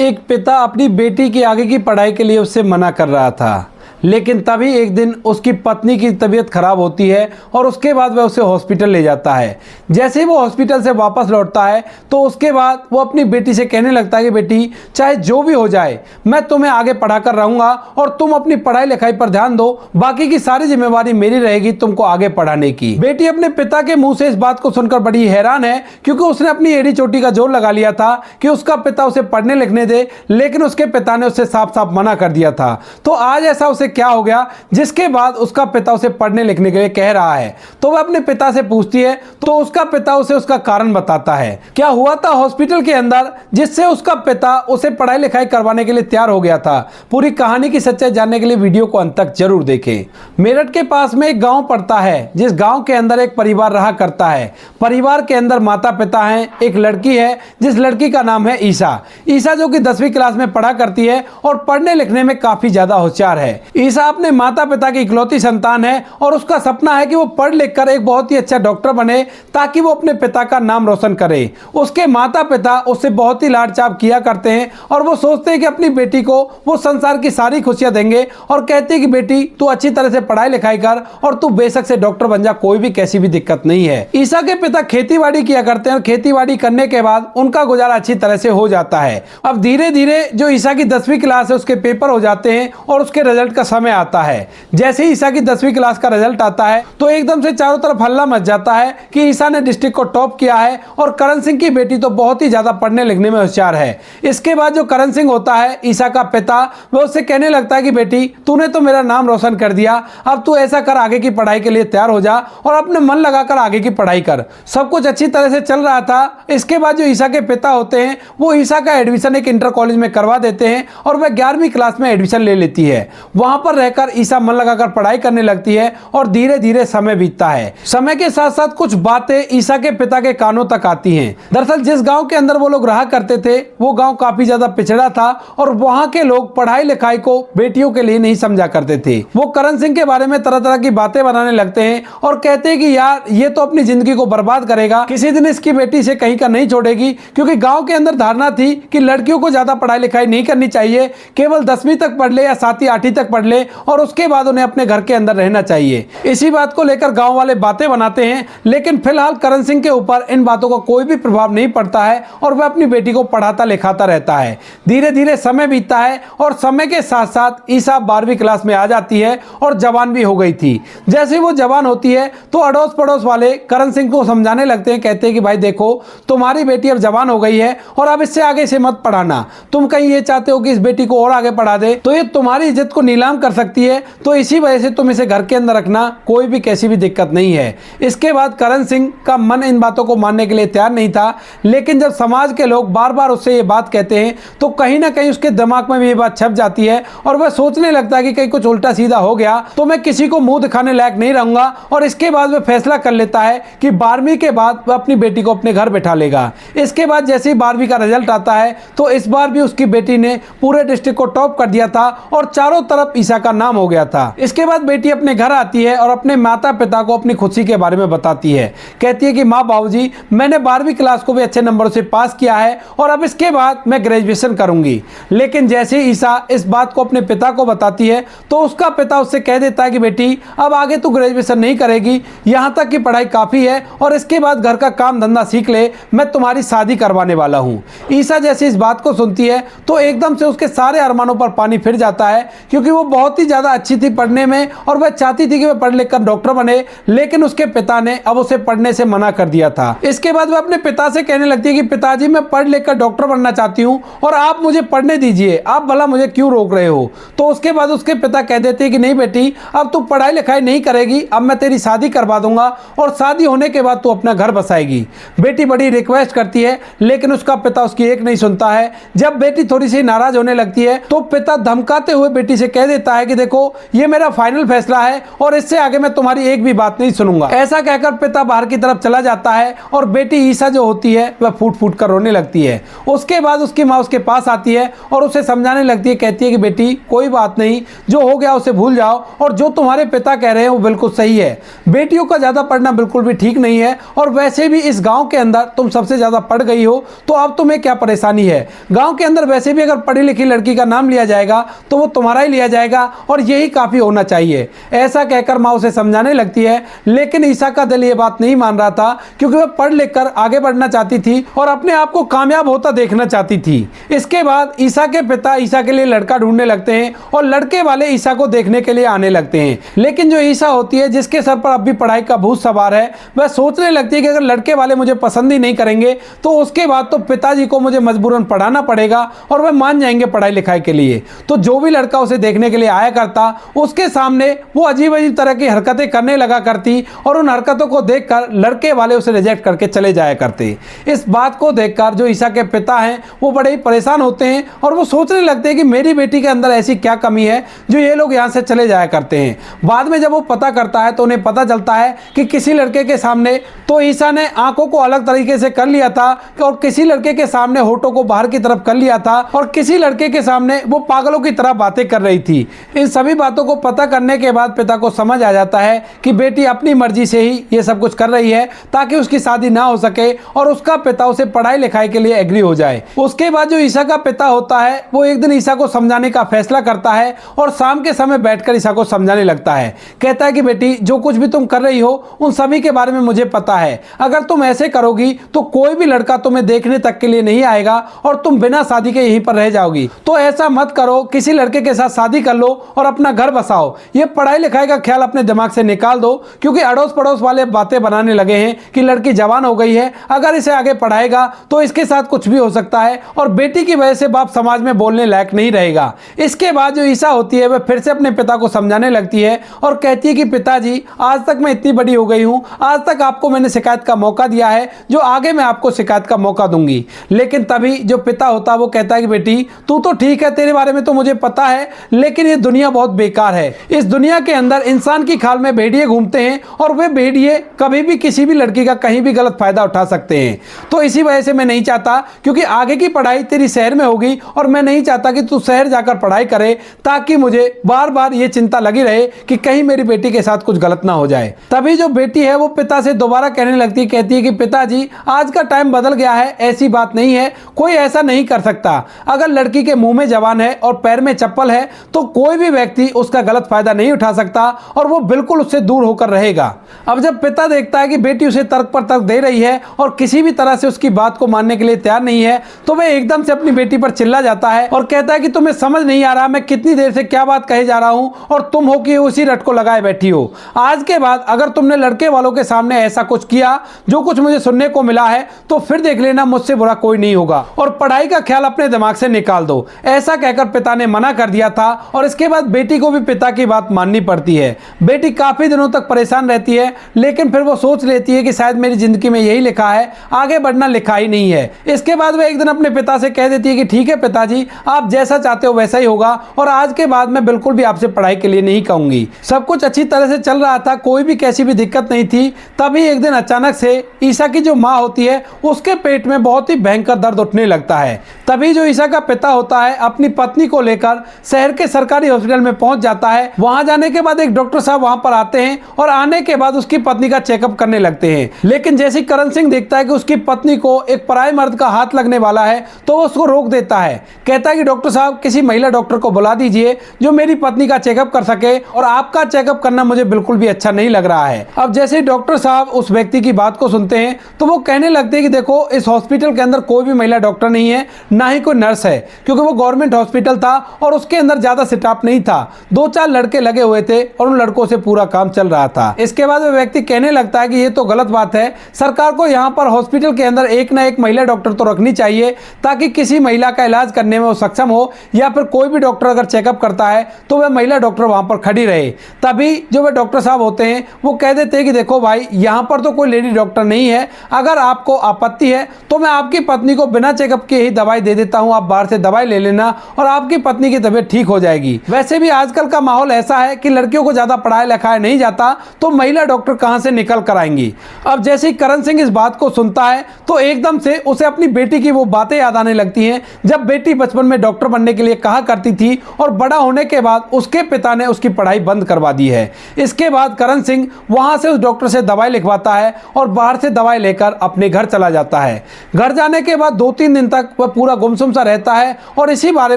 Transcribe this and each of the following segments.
एक पिता अपनी बेटी की आगे की पढ़ाई के लिए उससे मना कर रहा था, लेकिन तभी एक दिन उसकी पत्नी की तबीयत खराब होती है और उसके बाद वह उसे हॉस्पिटल ले जाता है। जैसे ही वो हॉस्पिटल से वापस लौटता है तो उसके बाद वो अपनी बेटी से कहने लगता है कि बेटी, चाहे जो भी हो जाए मैं तुम्हें आगे पढ़ा कर रहूँगा और तुम अपनी पढ़ाई लिखाई पर ध्यान दो, बाकी की सारी जिम्मेवारी मेरी रहेगी तुमको आगे पढ़ाने की। बेटी अपने पिता के मुंह से इस बात को सुनकर बड़ी हैरान है, क्योंकि उसने अपनी एड़ी चोटी का जोर लगा लिया था कि उसका पिता उसे पढ़ने लिखने दे, लेकिन उसके पिता ने उसे साफ साफ मना कर दिया था। तो आज ऐसा उसे क्या हो गया जिसके बाद उसका पिता उसे पढ़ने लिखने के लिए कह रहा है। तो वह अपने पिता से पूछती है तो उसका पिता उसे उसका कारण बताता है, क्या हुआ था हॉस्पिटल के अंदर जिससे उसका पिता उसे पढ़ाई लिखाई करवाने के लिए तैयार हो गया था। पूरी कहानी की सच्चाई जानने के लिए वीडियो को अंत तक जरूर देखें। मेरठ के पास में एक गांव पड़ता है, जिस गांव के अंदर एक परिवार रहा करता है। परिवार के अंदर माता पिता हैं, एक लड़की है जिस लड़की का नाम है ईसा। ईसा जो कि 10वीं क्लास में पढ़ा करती है और पढ़ने लिखने में काफी ज्यादा होशियार है। ईसा अपने माता पिता की इकलौती संतान है और उसका सपना है कि वो पढ़ लिख कर एक बहुत ही अच्छा डॉक्टर बने ताकि वो अपने पिता का नाम रोशन करे। उसके माता पिता उससे बहुत ही लाड चाव किया करते हैं और वो सोचते हैं कि अपनी बेटी को वो संसार की सारी खुशियां देंगे और कहते हैं कि बेटी तू अच्छी तरह से पढ़ाई लिखाई कर और तू बेशक से डॉक्टर बन जा, कोई भी कैसी भी दिक्कत नहीं है। ईसा के पिता खेतीबाड़ी किया करते हैं और खेतीबाड़ी करने के बाद उनका गुजारा अच्छी तरह से हो जाता है। अब धीरे धीरे जो ईसा की 10वीं क्लास है उसके पेपर हो जाते हैं और उसके रिजल्ट का समय आता है। जैसे ही ईसा की 10वीं क्लास का रिजल्ट आता है तो एकदम से चारों तरफ हल्ला मच जाता है कि ईसा ने डिस्ट्रिक्ट को टॉप किया है और करण सिंह की बेटी तो बहुत ही ज्यादा पढ़ने लिखने में होशियार है। इसके बाद जो करण सिंह होता है ईसा का पिता, वो उससे कहने लगता है कि बेटी तूने तो मेरा नाम रोशन कर दिया, अब तू ऐसा कर आगे की पढ़ाई के लिए तैयार हो जा और अपने मन लगाकर आगे की पढ़ाई कर। सब कुछ अच्छी तरह से चल रहा था। इसके बाद जो ईसा के पिता होते हैं वो ईसा का एडमिशन एक इंटर कॉलेज में करवा देते हैं और वह 11वीं क्लास में एडमिशन ले लेती है। वहां पर रहकर ईसा मन लगाकर पढ़ाई करने लगती है और धीरे धीरे समय बीतता है। समय के साथ साथ कुछ बातें ईसा के पिता के कानों तक आती हैं। दरअसल जिस गांव के अंदर वो लोग रहा करते थे वो गांव काफी ज्यादा पिछड़ा था और वहां के लोग पढ़ाई लिखाई को बेटियों के लिए नहीं समझा करते थे। वो करण सिंह के बारे में तरह तरह की बातें बनाने लगते हैं और कहते हैं कि यार ये तो अपनी जिंदगी को बर्बाद करेगा, किसी दिन इसकी बेटी से कहीं का नहीं छोड़ेगी, क्योंकि गांव के अंदर धारणा थी कि लड़कियों को ज्यादा पढ़ाई लिखाई नहीं करनी चाहिए, केवल 10वीं तक पढ़ ले या 7वीं 8वीं तक पढ़ ले और उसके बाद उन्हें अपने घर के अंदर रहना चाहिए। इसी बात को लेकर गांव वाले बातें बनाते हैं, लेकिन फिलहाल करण सिंह के ऊपर इन बातों का कोई भी प्रभाव नहीं पड़ता है और वह अपनी बेटी को पढ़ाता लिखाता रहता है। धीरे धीरे समय बीतता है और समय के साथ साथ ईसा 12वीं क्लास में आ जाती है और जवान भी हो गई थी। जैसे वो जवान होती है तो अड़ोस पड़ोस वाले करण सिंह को समझाने लगते हैं, कहते हैं कि भाई देखो तुम्हारी बेटी अब जवान हो गई है और अब इससे आगे से मत पढ़ाना। तुम कहीं ये चाहते हो कि इस बेटी को और आगे पढ़ा दे तो ये तुम्हारी इज्जत को नीलाम कर सकती है, तो इसी वजह से तुम इसे घर के अंदर रखना, कोई भी कैसी भी दिक्कत नहीं है। इसके बाद करण सिंह का मन इन बातों को मानने के लिए तैयार नहीं था, लेकिन जब समाज के लोग बार बार उससे ये बात कहते हैं तो कहीं ना कहीं उसके दिमाग में भी ये बात छप जाती है और वह सोचने लगता है कि कहीं कुछ उल्टा सीधा हो गया तो मैं किसी को मुंह दिखाने लायक नहीं रहूंगा। और इसके बाद वह फैसला कर लेता है कि 12वीं के बाद वह अपनी बेटी को अपने घर बैठा लेगा। इसके बाद जैसे ही 12वीं का रिजल्ट आता है तो इस बार भी उसकी बेटी ने पूरे डिस्ट्रिक्ट को टॉप कर दिया था और चारों तरफ ईसा का नाम हो गया था। इसके बाद बेटी अपने घर आती है और अपने माता पिता को अपनी खुशी के बारे में बताती है। कहती है कि माँ बाबूजी, मैंने 12वीं क्लास को भी अच्छे नंबरों से पास किया है और अब इसके बाद मैं ग्रेजुएशन करूंगी। लेकिन जैसे ही ईसा इस बात को अपने पिता को बताती है तो उसका पिता उससे कह देता है कि बेटी अब आगे तू ग्रेजुएशन नहीं करेगी, यहाँ तक की पढ़ाई काफी है और इसके बाद घर का काम धंधा सीख ले, मैं तुम्हारी शादी करवाने वाला हूँ। ईसा जैसे इस बात को सुनती है तो एकदम से उसके सारे अरमानों पर पानी फिर जाता है, क्योंकि वो बहुत ही ज्यादा अच्छी थी पढ़ने में और वह चाहती थी कि वह पढ़ लिख कर डॉक्टर बने, लेकिन उसके पिता ने अब उसे पढ़ने से मना कर दिया था। इसके बाद वह अपने पिता से कहने लगती है कि पिताजी मैं पढ़ लिख कर डॉक्टर बनना चाहती हूँ और आप मुझे पढ़ने दीजिए, आप भला मुझे क्यों रोक रहे हो। तो उसके बाद उसके पिता कह देते हैं कि नहीं बेटी अब तू पढ़ाई लिखाई नहीं करेगी, अब मैं तेरी शादी करवा दूंगा और शादी होने के बाद तू अपना घर बसाएगी। बेटी बड़ी रिक्वेस्ट करती है लेकिन उसका पिता उसकी एक नहीं सुनता है। जब बेटी थोड़ी सी नाराज होने लगती है तो पिता धमकाते हुए बेटी से कह देता देता है कि देखो ये मेरा फाइनल फैसला है और इससे आगे मैं तुम्हारी एक भी बात नहीं सुनूंगा। ऐसा कहकर पिता बाहर की तरफ चला जाता है और बेटी ईसा जो होती है वह फूट फूट कर रोने लगती है। उसके बाद उसकी माँ उसके पास आती है और उसे समझाने लगती है, कहती है कि बेटी कोई बात नहीं, जो हो गया उसे भूल जाओ और जो तुम्हारे पिता कह रहे हैं वो बिल्कुल सही है। बेटियों का ज़्यादा पढ़ना बिल्कुल भी ठीक नहीं है और वैसे भी इस गाँव के अंदर तुम सबसे ज़्यादा पढ़ गई हो तो अब तुम्हें क्या परेशानी है। गाँव के अंदर वैसे भी अगर पढ़ी लिखी लड़की का नाम लिया जाएगा तो वो तुम्हारा ही लिया जाएगा और यही काफ़ी होना चाहिए। ऐसा कहकर माँ उसे समझाने लगती है, लेकिन ईसा का दिल ये बात नहीं मान रहा था क्योंकि वह पढ़ लिख कर आगे बढ़ना चाहती थी और अपने आप को कामयाब होता देखना चाहती थी। इसके बाद ईसा के पिता ईसा के लिए लड़का ढूंढने लगते हैं और लड़के वाले ईसा को देखने के लिए आने लगते हैं। लेकिन जो ईसा होती है जिसके सर पर अब भी पढ़ाई का भूत सवार है, वह सोचने लगती है कि अगर लड़के वाले मुझे पसंद ही नहीं करेंगे तो उसके बाद तो पिताजी को मुझे मजबूरन पढ़ाना पड़ेगा और वह मान जाएंगे पढ़ाई लिखाई के लिए। तो जो भी लड़का उसे देखने के लिए आया करता उसके सामने वो अजीब अजीब तरह की हरकतें करने लगा करती और उन हरकतों को देखकर लड़के वाले उसे रिजेक्ट करके चले जाया करते। इस बात को देखकर जो ईसा के पिता हैं वो बड़े ही परेशान होते हैं और वो सोचने लगते हैं कि मेरी बेटी के अंदर ऐसी क्या कमी है जो ये लोग यहाँ से चले जाया करते हैं। बाद में जब वो पता करता है तो उन्हें पता चलता है कि किसी लड़के के सामने तो ईसा ने आंखों को अलग तरीके से कर लिया था और किसी लड़के के सामने होठों को बाहर की तरफ कर लिया था और किसी लड़के के सामने वो पागलों की तरह बातें कर रही थी। इन सभी बातों को पता करने के बाद पिता को समझ आ जाता है कि बेटी अपनी मर्जी से ही ये सब कुछ कर रही है ताकि उसकी शादी ना हो सके और उसका पिता उसे पढ़ाई लिखाई के लिए एग्री हो जाए। उसके बाद जो ईसा का पिता होता है वो एक दिन ईसा को समझाने का फैसला करता है और शाम के समय बैठकर ईसा को समझाने लगता है। कहता है कि बेटी जो कुछ भी तुम कर रही हो उन सभी के बारे में मुझे पता है। अगर तुम ऐसे करोगी तो कोई भी लड़का तुम्हें देखने तक के लिए नहीं आएगा और तुम बिना शादी के यहीं पर रह जाओगी। तो ऐसा मत करो, किसी लड़के के साथ शादी कर लो और अपना घर बसाओ। ये पढ़ाई लिखाई का ख्याल अपने दिमाग से निकाल दो क्योंकि अड़ोस पड़ोस वाले बातें बनाने लगे हैं कि लड़की जवान हो गई है, अगर इसे आगे पढ़ाएगा तो इसके साथ कुछ भी हो सकता है और बेटी की वजह से बाप समाज में बोलने लायक नहीं रहेगा। इसके बाद जो ईसा होती है वह फिर से अपने पिता को समझाने लगती है और कहती है कि पिताजी आज तक मैं इतनी बड़ी हो गई हूँ, आज तक आपको मैंने शिकायत का मौका दिया है, जो आगे मैं आपको शिकायत का मौका दूंगी। लेकिन तभी जो पिता होता है वो कहता है कि बेटी तू तो ठीक है, तेरे बारे में तो मुझे पता है, लेकिन ये दुनिया बहुत बेकार है। इस दुनिया के अंदर इंसान की खाल में भेड़िए घूमते हैं और वे भेड़िए कभी भी किसी भी लड़की का कहीं भी गलत फायदा उठा सकते हैं। तो इसी वजह से मैं नहीं चाहता, क्योंकि आगे की पढ़ाई तेरी शहर में होगी और मैं नहीं चाहता कि तू शहर जाकर पढ़ाई करे ताकि मुझे बार बार ये चिंता लगी रहे कि कहीं मेरी बेटी के साथ कुछ गलत ना हो जाए। तभी जो बेटी है वो पिता से दोबारा कहने लगती है, कहती है कि पिताजी आज का टाइम बदल गया है, ऐसी बात नहीं है, कोई ऐसा नहीं कर सकता। अगर लड़की के मुंह में जबान है और पैर में चप्पल है तो कोई भी व्यक्ति उसका गलत फायदा नहीं उठा सकता और वो बिल्कुल उससे दूर होकर रहेगा। अब जब पिता देखता है कि बेटी उसे तर्क पर तर्क दे रही है और किसी भी तरह से उसकी बात को मानने के लिए तैयार नहीं है तो वह एकदम से अपनी बेटी पर चिल्ला जाता है और कहता है कि तुम्हें समझ नहीं आ रहा मैं कितनी देर से क्या बात कहे जा रहा हूं और तुम हो कि उसी रट को लगाए बैठी हो। आज के बाद अगर तुमने लड़के वालों के सामने ऐसा कुछ किया जो कुछ मुझे सुनने को मिला है तो फिर देख लेना मुझसे बुरा कोई नहीं होगा और पढ़ाई का ख्याल अपने दिमाग से निकाल दो। ऐसा कहकर पिता ने मना कर दिया था और इसके बाद बेटी को भी पिता की बात माननी पड़ती है। बेटी काफी दिनों तक परेशान रहती है लेकिन फिर वो सोच लेती है कि शायद मेरी जिंदगी में यही लिखा है, आगे बढ़ना लिखा ही नहीं है। इसके बाद वह एक दिन अपने पिता से कह देती है कि ठीक है पिताजी, आप जैसा चाहते हो वैसा ही होगा और आज के बाद मैं बिल्कुल भी आपसे पढ़ाई के लिए नहीं कहूंगी। सब कुछ अच्छी तरह से चल रहा था, कोई भी कैसी भी दिक्कत नहीं थी। तभी एक दिन अचानक से ईसा की जो माँ होती है उसके पेट में बहुत ही भयंकर दर्द उठने लगता है। तभी जो ईसा का पिता होता है अपनी पत्नी को लेकर शहर के सरकारी हॉस्पिटल में पहुंच जाता है। वहां जाने के बाद एक डॉक्टर साहब वहां पर आते हैं और आने के बाद उसकी पत्नी का चेकअप करने लगते हैं। लेकिन जैसे करण सिंह देखता है कि उसकी पत्नी को एक पराये मर्द का हाथ लगने वाला है तो वो उसको रोक देता है। कहता है कि डॉक्टर साहब किसी महिला डॉक्टर को बुला दीजिए जो मेरी पत्नी का चेकअप कर सके और आपका चेकअप करना मुझे बिल्कुल भी अच्छा नहीं लग रहा है। अब जैसे डॉक्टर साहब उस व्यक्ति की बात को सुनते हैं तो वो कहने लगते हैं कि देखो इस हॉस्पिटल के अंदर कोई भी महिला डॉक्टर नहीं है, ना ही कोई नर्स है, क्योंकि वो गवर्नमेंट हॉस्पिटल था और उसके अंदर ज्यादा स्टाफ नहीं था। 2-4 लड़के लगे हुए थे और उन लड़कों से पूरा काम चल रहा था। इसके बाद वो व्यक्ति कहने लगता है कि ये तो गलत बात है, सरकार को यहाँ पर हॉस्पिटल के अंदर एक ना एक महिला डॉक्टर तो रखनी चाहिए ताकि किसी महिला का इलाज करने में वो सक्षम हो या फिर कोई भी डॉक्टर अगर चेकअप करता है तो वह महिला डॉक्टर वहां पर खड़ी रहे। तभी जो वह डॉक्टर साहब होते हैं वो कह देते हैं कि देखो भाई यहाँ पर तो कोई लेडी डॉक्टर नहीं है, अगर आपको आपत्ति है तो मैं आपकी पत्नी को बिना चेकअप के ही दवाई दे देता हूँ, आप बाहर से दवाई ले लेना और आपकी पत्नी की तबीयत ठीक हो जाएगी। जाएगी। वैसे भी आजकल का माहौल ऐसा है कि लड़कियों को ज्यादा पढ़ाया लिखाया नहीं जाता, तो महिला डॉक्टर कहां से निकल कर आएंगी। अब जैसे ही करण सिंह इस बात को सुनता है तो एकदम से उसे अपनी बेटी की वो बातें याद आने लगती हैं, जब बेटी बचपन में डॉक्टर बनने के लिए कहा करती थी और बड़ा होने के बाद उसके पिता ने उसकी पढ़ाई बंद करवा दी है। इसके बाद करण सिंह वहां से उस डॉक्टर से दवाई लिखवाता है और बाहर से दवाई लेकर अपने घर चला जाता है। घर जाने के बाद 2-3 दिन तक वह पूरा गुमसुम सा रहता है और इसी बारे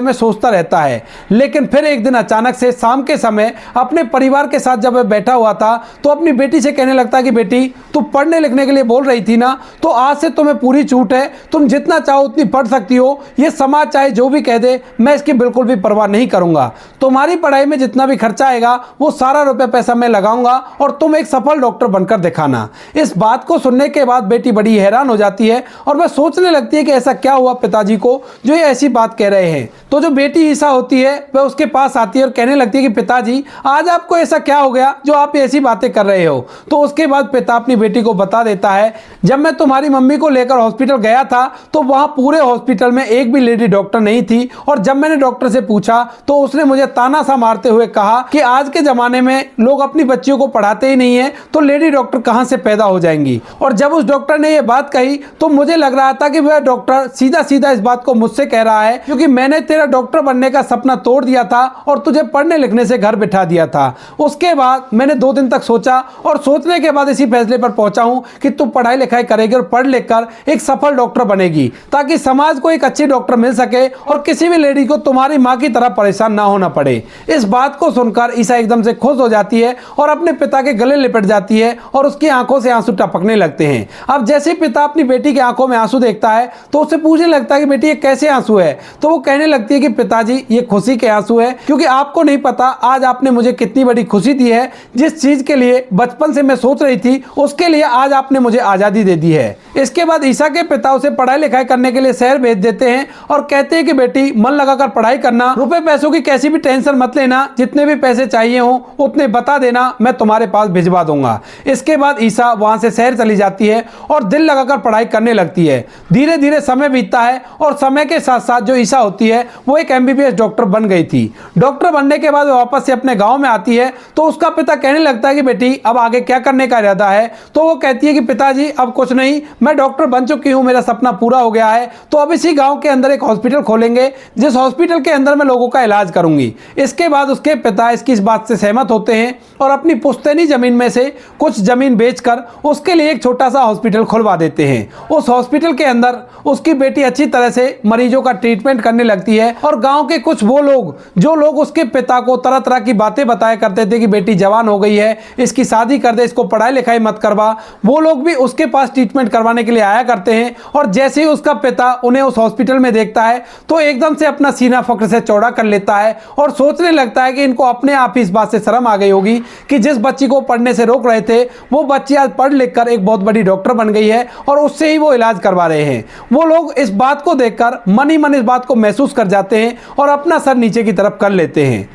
में सोचता रहता है। लेकिन फिर एक दिन अचानक से शाम के समय अपने परिवार के साथ जब वह बैठा हुआ था तो अपनी बेटी से कहने लगता है कि बेटी, तू पढ़ने लिखने के लिए बोल रही थी ना, तो आज से तुम्हें पूरी छूट है, तुम जितना चाहो उतनी पढ़ सकती हो। ये समाज चाहे जो भी कह दे, मैं इसकी बिल्कुल भी परवाह नहीं करूंगा। तुम्हारी पढ़ाई में जितना भी खर्चा आएगा वो सारा रुपए पैसा मैं लगाऊंगा और तुम एक सफल डॉक्टर बनकर दिखाना। इस बात को सुनने के बाद बेटी बड़ी हैरान हो जाती है और वह सोचने लगती है कि ऐसा क्या हुआ पिताजी को जो ये ऐसी बात कह रहे हैं। तो जो बेटी ईसा होती है वह उसके पास आती है और कहने लगती है कि पिताजी, आज आपको ऐसा क्या हो गया जो आप ऐसी बातें कर रहे हो। तो उसके बाद पिता अपनी बेटी को बता देता है, जब मैं तुम्हारी मम्मी को लेकर हॉस्पिटल गया था तो वहां पूरे हॉस्पिटल में एक भी लेडी डॉक्टर नहीं थी, और जब मैंने डॉक्टर से पूछा तो उसने मुझे ताना सा मारते हुए कहा कि आज के जमाने में लोग अपनी बच्चियों को पढ़ाते ही नहीं है तो लेडी डॉक्टर कहां से पैदा हो जाएंगी। और जब उस डॉक्टर ने यह बात कही तो मुझे लग रहा था कि वह डॉक्टर सीधा सीधा इस बात को मुझसे कह रहा है क्योंकि मैंने तेरा डॉक्टर बनने का सपना तोड़ दिया था और तुझे पढ़ने लिखने से घर बिठा दिया था। उसके बाद मैंने 2 दिन तक सोचा और सोचने के बाद इसी फैसले पर पहुंचा हूं कि तू पढ़ाई लिखाई करेगी और पढ़ लिख कर एक सफल डॉक्टर बनेगी, ताकि समाज को एक अच्छी डॉक्टर मिल सके और किसी भी लेडी को तुम्हारी मां की तरह परेशान ना होना पड़े। इस बात को सुनकर ईसा एकदम से खुश हो जाती है और अपने पिता के गले लिपट जाती है और उसकी आंखों से आंसू टपकने लगते हैं। अब जैसे ही पिता अपनी बेटी की आंखों में आंसू देखता है तो उससे पूछने लगता है कि बेटी ये कैसे आंसू है। तो वो कहने लगती है कि पिताजी, ये खुशी के आंसू है, क्योंकि आपको नहीं पता आज आपने मुझे कितनी बड़ी खुशी दी है। जिस चीज के लिए बचपन से मैं सोच रही थी उसके लिए आज आपने मुझे आजादी दे दी है। इसके बाद ईसा के पिता उसे पढ़ाई लिखाई करने के लिए शहर भेज देते हैं और कहते हैं कि बेटी, मन लगाकर पढ़ाई करना, रुपए पैसों की कैसी भी टेंशन मत लेना, जितने भी पैसे चाहिए हो उतने बता देना, मैं तुम्हारे पास भिजवा दूंगा। इसके बाद ईसा वहां से शहर चली जाती है और दिल लगाकर पढ़ाई करने लगती है। धीरे धीरे समय बीतता है और समय के साथ साथ जो ईसा होती है वो एक MBBS डॉक्टर बन गई थी। डॉक्टर बनने के बाद वापस से अपने गांव में आती है तो उसका पिता कहने लगता है कि बेटी, अब आगे क्या करने का इरादा है। तो वो कहती है कि पिताजी, अब कुछ नहीं, मैं डॉक्टर बन चुकी हूं, मेरा सपना पूरा हो गया है, तो अब इसी गांव के अंदर एक हॉस्पिटल खोलेंगे जिस हॉस्पिटल के अंदर मैं लोगों का इलाज करूंगी। इसके बाद उसके पिता इसकी इस बात से सहमत होते हैं और अपनी पुश्तैनी जमीन में से कुछ जमीन बेचकर उसके लिए एक छोटा सा हॉस्पिटल खुलवा देते हैं। उस हॉस्पिटल के अंदर उसकी बेटी अच्छी तरह से मरीजों का ट्रीटमेंट करने लगती है और गांव के कुछ वो लोग जो लोग उसके पिता को तरह तरह की बातें बताया करते थे कि बेटी जवान हो गई है, इसकी शादी कर दे, इसको पढ़ाई लिखाई मत करवा, वो लोग भी उसके पास ट्रीटमेंट करवाने के लिए आया करते हैं। और जैसे ही उसका पिता उन्हें उस हॉस्पिटल में देखता है तो एकदम से अपना सीना फक्र से चौड़ा कर लेता है और सोचने लगता है कि इनको अपने आप ही इस बात से शर्म आ गई होगी कि जिस बच्ची को पढ़ने से रोक रहे थे वो बच्ची आज पढ़ लिख कर एक बहुत बड़ी डॉक्टर बन गई है और उससे ही वो इलाज करवा रहे हैं। वो लोग इस बात को देखकर मन ही मन इस बात को महसूस कर जाते हैं और अपना सर नीचे की तरफ कर लेते हैं।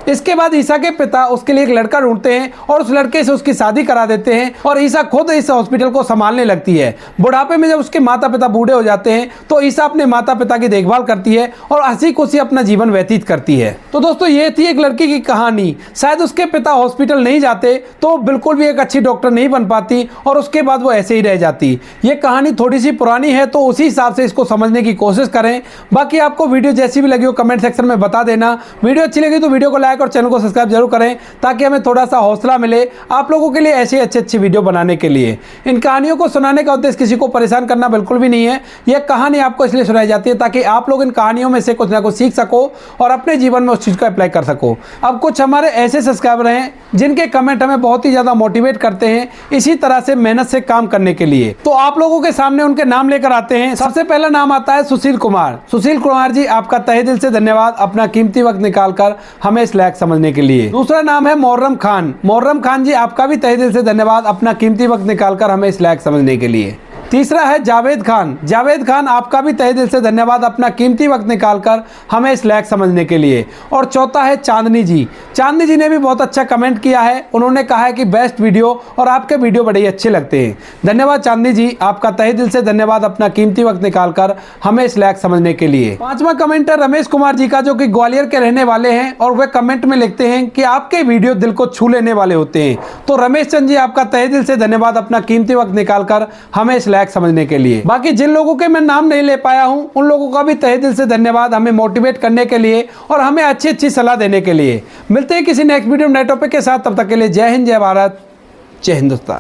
इसके बाद ईसा के पिता उसके लिए एक लड़का ढूंढते हैं और उस लड़के से उसकी शादी करा देते हैं और ईसा खुद इस हॉस्पिटल को संभालने लगती है। बुढ़ापे में जब उसके माता पिता बूढ़े हो जाते हैं तो ईसा अपने माता पिता की देखभाल करती है और हंसी खुशी अपना जीवन व्यतीत करती है। तो दोस्तों, ये थी एक लड़की की कहानी। शायद उसके पिता हॉस्पिटल नहीं जाते तो बिल्कुल भी एक अच्छी डॉक्टर नहीं बन पाती और उसके बाद वो ऐसे ही रह जाती। ये कहानी थोड़ी सी पुरानी है तो उसी हिसाब से इसको समझने की कोशिश करें। बाकी आपको वीडियो जैसी भी लगी हो कमेंट सेक्शन में बता देना। वीडियो अच्छी लगी तो वीडियो को लाइक और चैनल को सब्सक्राइब जरूर करें ताकि हमें थोड़ा सा हौसला मिले आप लोगों के लिए ऐसे अच्छे वीडियो बनाने के लिए। इन कहानियों को सुनाने का उद्देश्य किसी को परेशान करना बिल्कुल भी नहीं है। यह कहानी आपको इसलिए सुनाई जाती है ताकि आप लोग इन कहानियों में से कुछ ना कुछ सीख सको और अपने जीवन में उस चीज को अप्लाई कर सको। अब कुछ हमारे ऐसे सब्सक्राइबर हैं जिनके कमेंट हमें बहुत ही ज्यादा मोटिवेट करते हैं इसी तरह से मेहनत से काम करने के लिए, तो आप लोगों के सामने उनके नाम लेकर आते हैं। सबसे पहला नाम आता है सुशील कुमार। सुशील कुमार जी, आपका तहे दिल से धन्यवाद अपना कीमती वक्त निकालकर हमें इस लायक समझने के लिए। दूसरा नाम है मोहर्रम खान। मोहर्रम खान जी, आपका भी तहे दिल से धन्यवाद अपना कीमती वक्त निकालकर हमें इस लायक समझने के लिए। तीसरा है जावेद खान। जावेद खान, आपका भी तहे दिल से धन्यवाद अपना कीमती वक्त निकालकर हमें इस लायक समझने के लिए। और चौथा है चांदनी जी। चांदनी जी ने भी बहुत अच्छा कमेंट किया है। उन्होंने कहा है कि बेस्ट वीडियो और आपके वीडियो बड़े अच्छे लगते हैं। धन्यवाद चांदनी जी, आपका तहे दिल से धन्यवाद अपना कीमती वक्त निकालकर हमें इस लायक समझने के लिए। पांचवा कमेंट है रमेश कुमार जी का, जो कि ग्वालियर के रहने वाले हैं और वे कमेंट में लिखते हैं कि आपके वीडियो दिल को छू लेने वाले होते हैं। तो रमेश चंद जी, आपका तहे दिल से धन्यवाद अपना कीमती वक्त निकालकर हमें इस लायक समझने के लिए। बाकी जिन लोगों के मैं नाम नहीं ले पाया हूं, उन लोगों का भी तहे दिल से धन्यवाद हमें मोटिवेट करने के लिए और हमें अच्छी अच्छी सलाह देने के लिए। मिलते हैं किसी नेक्स्ट वीडियो नए टॉपिक के साथ, तब तक के लिए जय हिंद, जय भारत, जय हिंदुस्तान।